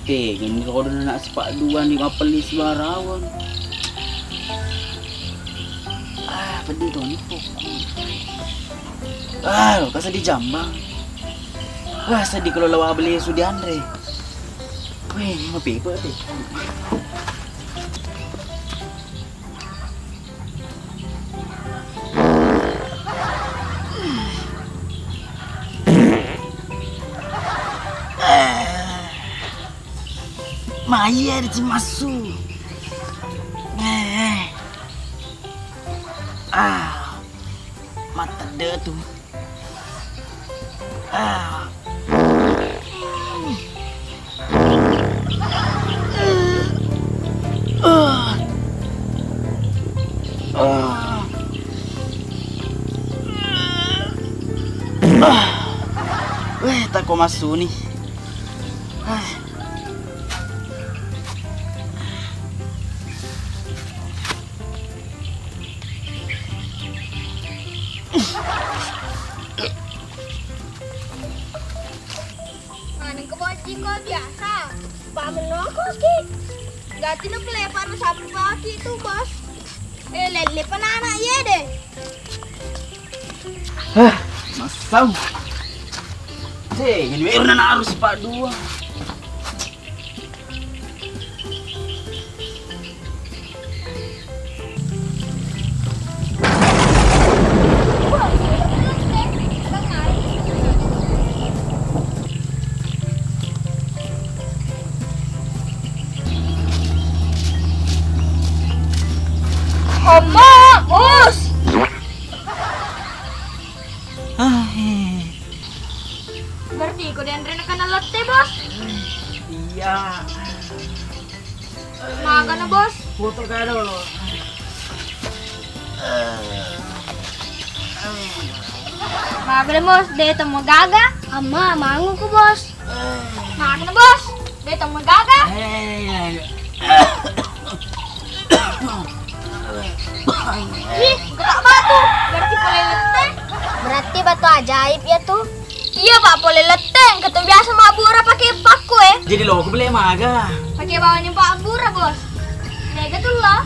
Ini kalau udah nak sepak dua nih apeli sebarawan. Pedih tuh nih fokus. Lo kasih di Jambang. Wah, sedih kalau lawa beli Sudi Andre. Wih, ini mau pipa deh. Maya di Cimasu. Mata deh tuh. Tak kau masuk nih. Mana keboci kok biasa? Pak menokos ki. Gati nu pelepar sapu pagi itu bos. Lele anak ya deh. Masam. Ini udah harus Pak dua. Oma, bos. Berarti kau dan Rena kena letih bos. Iya. Makan bos. Foto kado lo. Makan bos, dia temu gaga. Ama, mangu ku bos. Makan bos, dia temu gaga. Ih, gerak batu. Berarti boleh leteng. Berarti batu ajaib ya tuh. Iya pak, boleh leteng. Ketemu biasa mak bura pakai paku Jadi lo aku beli maga. Pakai bawahnya pak bura bos. Kayak gitu lah.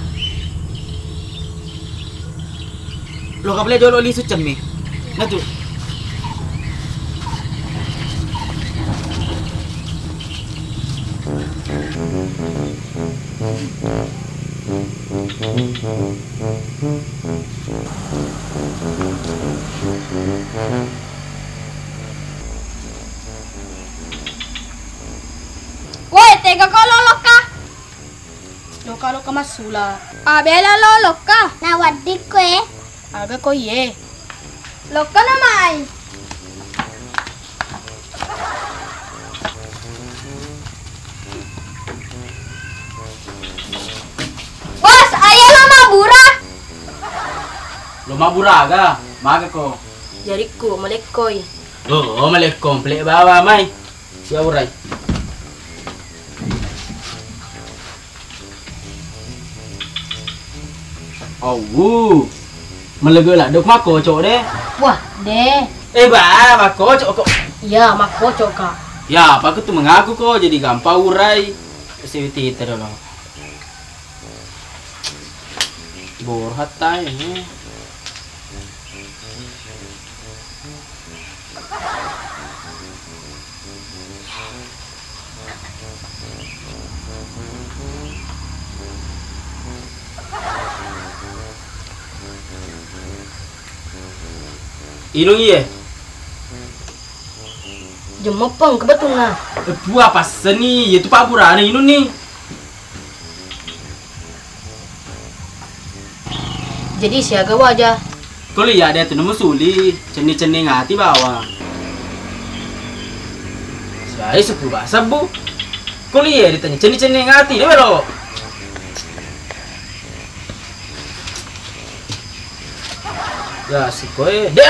Lo kau beli dulu li sucem nih. Nah tuh. Woi, tega kau lolok kah? Loka masula. Bela lolok kah? Na waddi kue. Aga ko ye. Lokka namai. Bos, ayah lama bura. Lo maburaga, maga ko. Jariku malekkoy. Oh, malek komplek bawa mai. Siapa urai? Oh, melega dok mako cok deh. Wah, deh. Mako cok kok. Ya, mako coka. Ya, apa tuh mengaku kok jadi gampang urai. Sewiti itu dong. Borhat tay ini. Ilung iya. Jemopong kebetulan. Dua pas seni, itu Pak Burani ini nih. Jadi siaga wajah. Kalau ya ada tuh nemu suli, ceni ngati bawa. Saya sepuluh bahasa bu. Kalau ya ditanya ceni ngati, deh lo. Ya si koe, deh.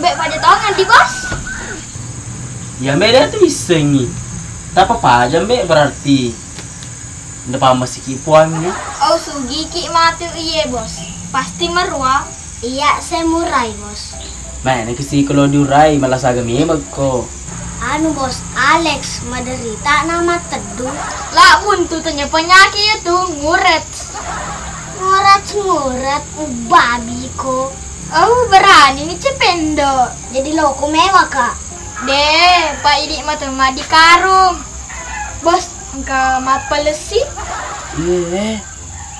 Mbak pada tahu nanti bos. Ya beda tuh isengi. Tak apa aja mbak berarti. Depan masih kipuan nih. Oh sugi ki mati iya bos. Pasti merua. Iya, saya murai, bos. Mana kasi kalau diurai malah sagami magko. Anu bos, Alex menderita nama teduh. Lah untuk tanya penyakit itu nguret. Ngurat babi ko. Oh berani nih cependo. Jadi loko mewah kak. Deh, Pak Idik mah tema di karung. Bos, engkau mah pelesi.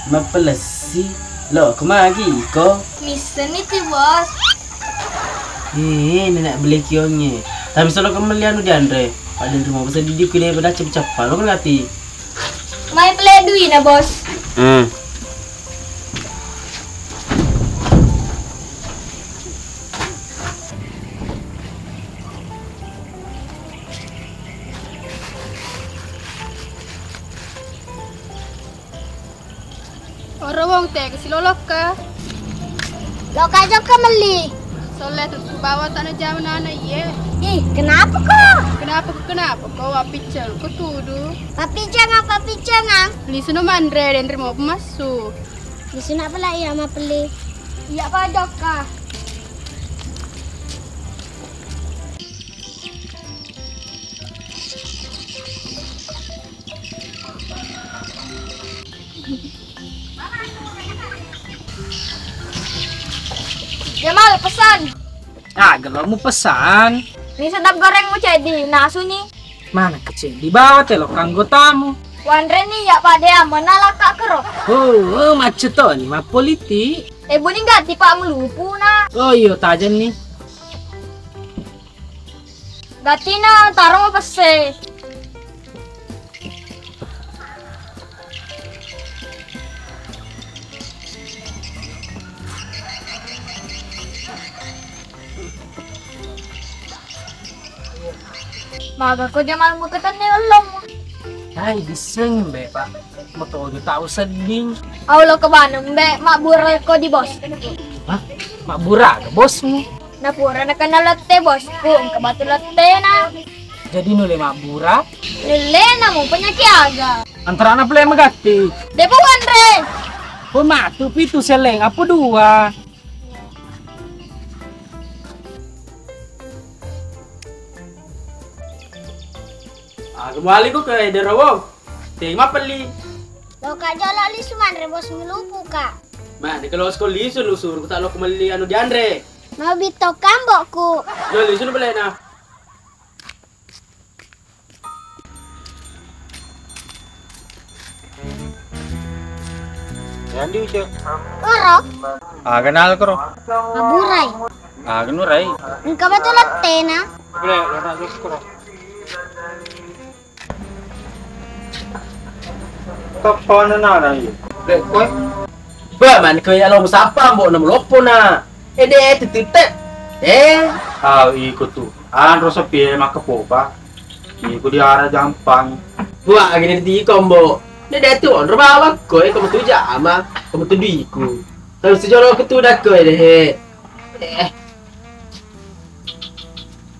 Mapalasi. Lo kemagi ko? Misen itu bos. Nak beli kionnya. Tapi selalu kembali anu Diandre. Pada rumah pasal di kile pada cepat-cepat. Lo kan ngerti? Main peledui na bos. Orang wong teh kasi lolok ka. Lo kajak kemeli. Soalnya terus bawa tanah jaman anak ye. Ih, kenapa kok? Kenapa kau apicel kau tuduh? Papi jangan. Beli seno mandre dan terima pemasuk. Di sini apa lah ya ma peli? Iya pajak kah? Jamal pesan. Ah, kalau mau pesan, Ini sedap goreng mau jadi nasu nih. mana kecil di bawah teh lo kanggo tamu. Wandre nih ya pada menala kak kero. Oh, macet tuh nih mah politik. Bu nih nggak tipa melupu na. Oh iya tajan nih. Gatina taruh pese. Maga ko Jamal mo katan ni ulong. Ay, diseng be pak. Mau tuh tahu seding. Aulo ke banam be makbura ko di bos. Hah? Mak Buraga bosmu. Napura na kanalate bos ko ang kabatu latte na. Jadi nule mak Bura. Lele na mo penyakiaga. Antara anak play magati. Depo Wandre. Oh matu pitu seleng apa dua. Kembali ko kay Derawong. Tingma pali. Lo kajak lo lisuman re bos melupu kak. Man, kalau sekolah lisun lusur, kita lo kembali anu Diandre. Mau bito kambokku. Lo lisun boleh na. Yang diucap. Orok, Kenal kro. maburay. Kenurai. Engkau betul tena. Boleh, lo nak kro. Kapan na yun? Boleh, koi. Ba man kay alo musapa mo na lopo na. Ede tititet. Ikut tuh. Rosa pie makapo pa. Ikut di arah jampang. Buat gini di combo. Dede tu on bawa ko kamu tu jama, kamu tu diku. Kalau sejolo ke tu dak ko deh.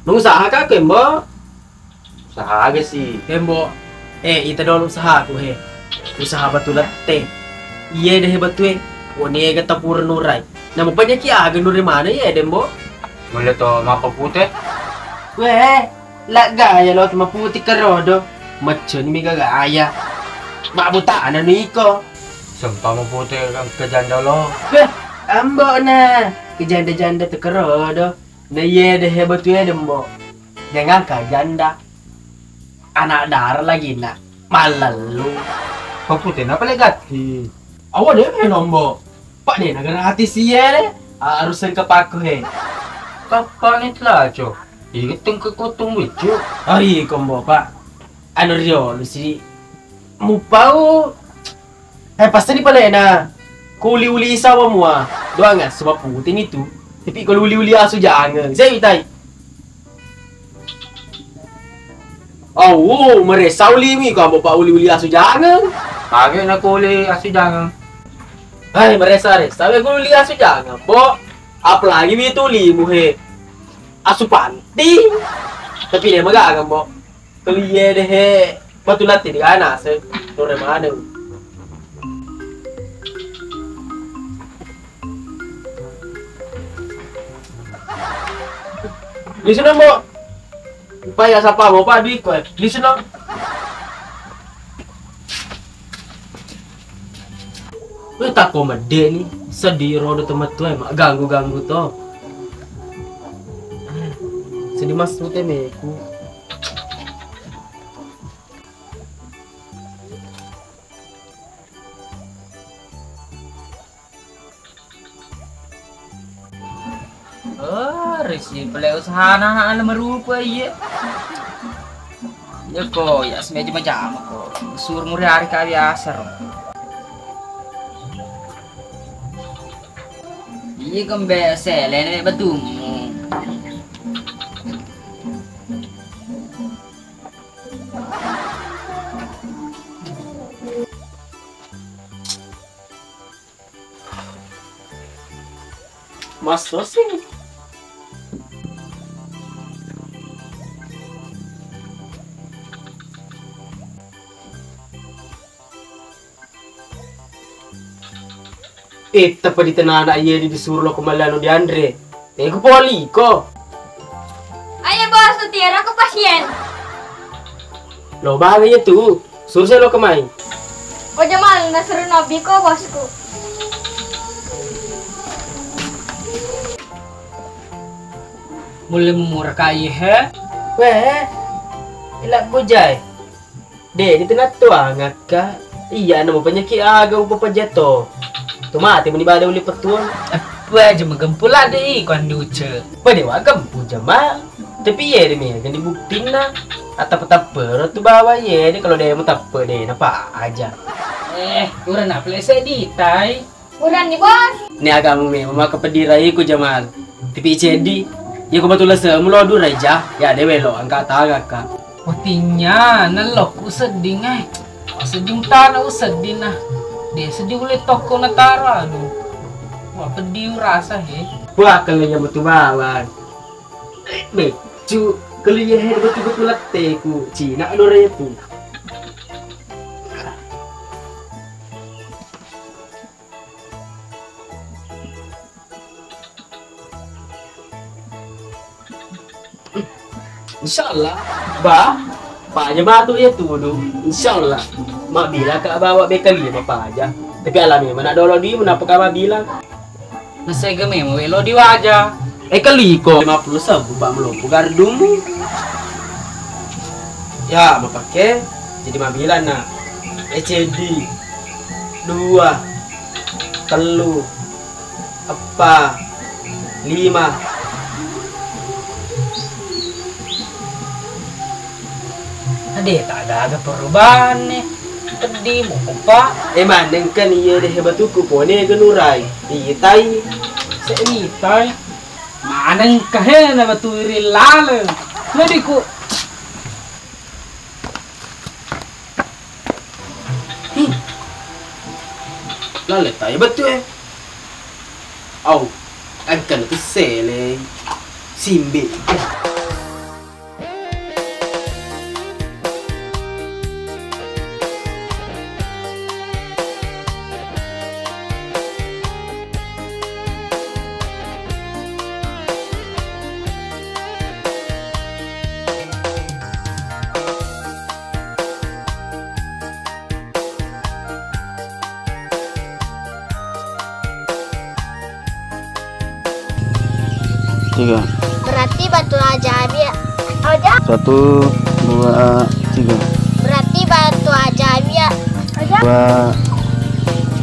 Mengusaha ka ko mo. Sahaga sih. Kembo. Ita dulu usaha ko he. Usaha batulat teh. Iya deh batu Oni ga tapur nurai. Nama penyaki aga nuri mana ya dembo? Boleh tuh mapa putih. Weh, lak gaya lo cuma putih kerodo. Macam ni gaya. Mak buta anak niko. Sempah mau putih kan kejanda lo. Weh, ambo na. Kejanda-janda tekerodo. Nah iya deh batu ya dembo. Jangan kajanda. Anak darah lagi nak. Malalu. Kau putih apa legati? Awak deh nombo. Pak deh negara hati siya deh. Harus ke paku he. Kapan itu lah cok? Ikut ke kutung wicu. Ari kombo pak. Ano rio lu si mupau. Pasti di pala na. Kuli-uli isawa mo Doa nga sebab puting itu. Tapi kalau uli-uli asu jangan. Saya itai. Oh, meresau limi kau bapak uli-uli asu jangan. Kage na kuli asu jangan. Hai meresa res. Sabe uli asu jangan. Bo, apalagi itu limu he. Asu panti. Tapi dia magagang bo. Kaliye deh he. Patulat di kana se. Tore mana. Listen na mo. Upaya sa pa mo pa di ko. Listen na. Tak ko made ni sedih rodo temat tu ganggu to. Sedih mas tu meku. Resi pelai usaha nah alam merupa iya. Ya ko ya semeja macam ko. Sur muri hari ka biasa. Iya kembe selen betum. Mas sih. Tapi di tengah anak iya disuruh lo kembali di Andre. Aku poli ko. Ayo bos, Tiara aku pasien. Lo bagainya tuh. Suruh saya lo kemai. Oh Jamal, nasuruh Nabi ko bosku. Mulai murah kai he. Weh. Ilak bujai. Deh, di tengah tua ngaka. Iya, nama penyakit agak upah jatuh. Tu mati menibada uli petuang. Apa aja menggempul ada ikon duce. Pada wagam puja mah. Tapi ya demi kan dibuktiin na. Atau petapa tu bawa ya. Dia kalau dia mau tapa deh apa aja. Uran nak pelesai di tai. Uran nih bos. Ni agamu memang kepedirai ku Jamal. Tapi cedi. Ya ko betul semua lo raja. Ya dia welo angkat tangan kak. Putinya nalok ku sedih ngai. Sedih tanah sedih nah. Dia sedih boleh toko natara nu. Wah pedih rasa he. Wah kalau yang betul bawang. Becu kalau yang betul-betul lateku. Cina adora itu. Insyaallah, bah, pak aja batu ya tuh, insyaallah. Mak bilang kak bawa bekali apa aja. Tapi alami mana dolo di mana apa kak bilang. Nasi game mau lo di wajah. Kali ko 50 sabu pak melompo gardumu. Ya, mau pakai jadi mak bilang nak. ECD 2 telu apa 5 Ade tak ada perubahan nih. Pedih mau apa? Maneng kan iya deh hebat tuku pone genurai. Iya tai. Seitai. Maneng kahe na baturi lale. Nadiku. Lale tai betul Au, akan tu sele. Simbe. Tiga. Berarti batu ajaib ya. Aja. 1, 2, 3. Berarti batu ajaib ya. Aja.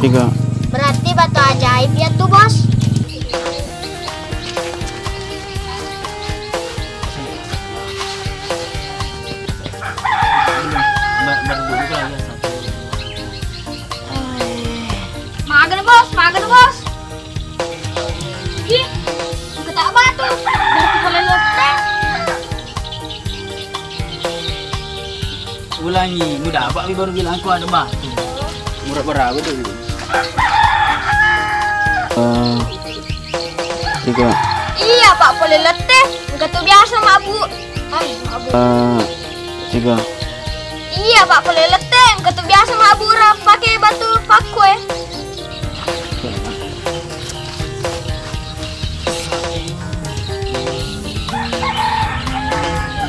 2, 3. Berarti batu ajaib ya tuh bos. Makan bos, makan bos. Ih, kita batu. Dari boleh lepas. Ulangi, mudah apa baru bilang aku ada batu. Murah berapa tuh? 3. Iya pak, boleh leteh. Enggak tuh biasa mabu. Ay, mabu. 3. Iya pak, boleh leteh. Enggak tuh biasa mabu pakai batu pakwe.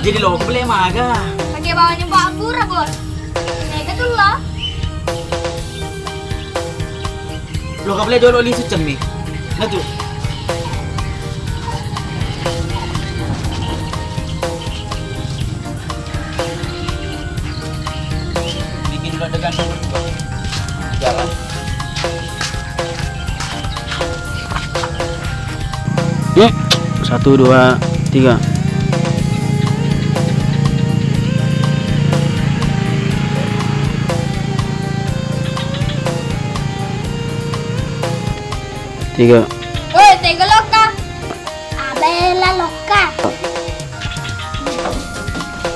Jadi lo boleh maga. Pakai bawahnya Pak Pura, Bos. Nega tuh lah. Lo ka boleh jual oli suceng nih. Nah tuh. Bikin lo dengan jalan. Yuk. 1, 2, 3. Tiga. Woi, tega loka. Abela loka.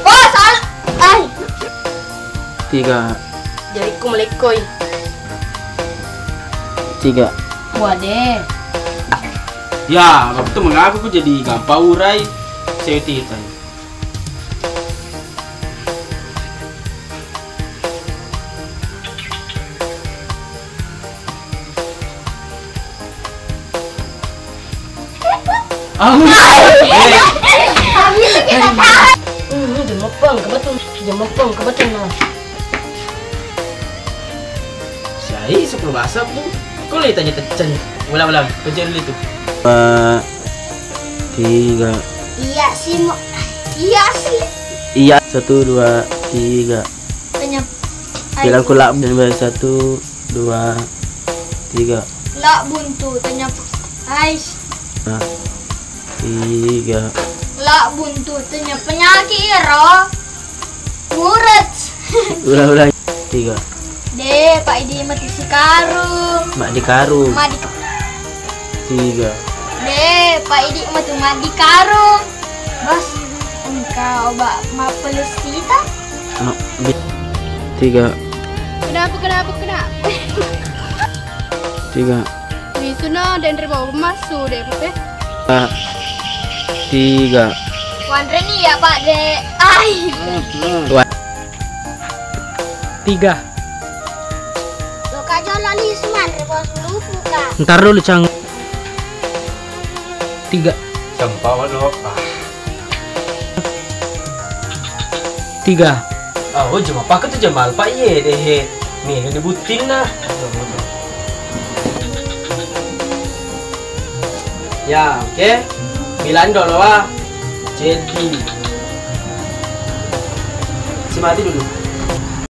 Bos, ay. 3. Jariku melekoi. 3. Wade. Ya, waktu mengaku ku jadi gampang urai seutitan. Jemepeng kebetul. Jemepeng kebetul nah. Saya sepuluh bahasa tuh. Kau lihat tanya tecan. Ulang-ulang, kerja dulu itu. 2, 3. Iya sih mau. Iya sih. Iya. 1, 2, 3. Tanya. Bilang kulak dan 1, 2, 3. Lak buntu, tanya. Ais. 3. Lak buntu, tanya penyakit iro. Muret. Ulang-ulang. 3. Deh, Pak Idi mati si karung. Mak di karung. Mak di 3. Deh, Pak Idi mak di karung. Bos, engkau bak ma pelesita? Mak 3. Kenapa? 3. Itu nah dan terbawa masuk deh, Pepe. 3. Wandre nih ya Pak De. Ay. 3. Loka jalan Isman, bos lupu kak. Ntar dulu Cang. 3. Sampah lo. 3. Oh, cuma pakai tuh Jamal Pak ye deh. Nih, dibutin nah. Ya, oke. Bilang dulu wah. Jadi. Si mati dulu.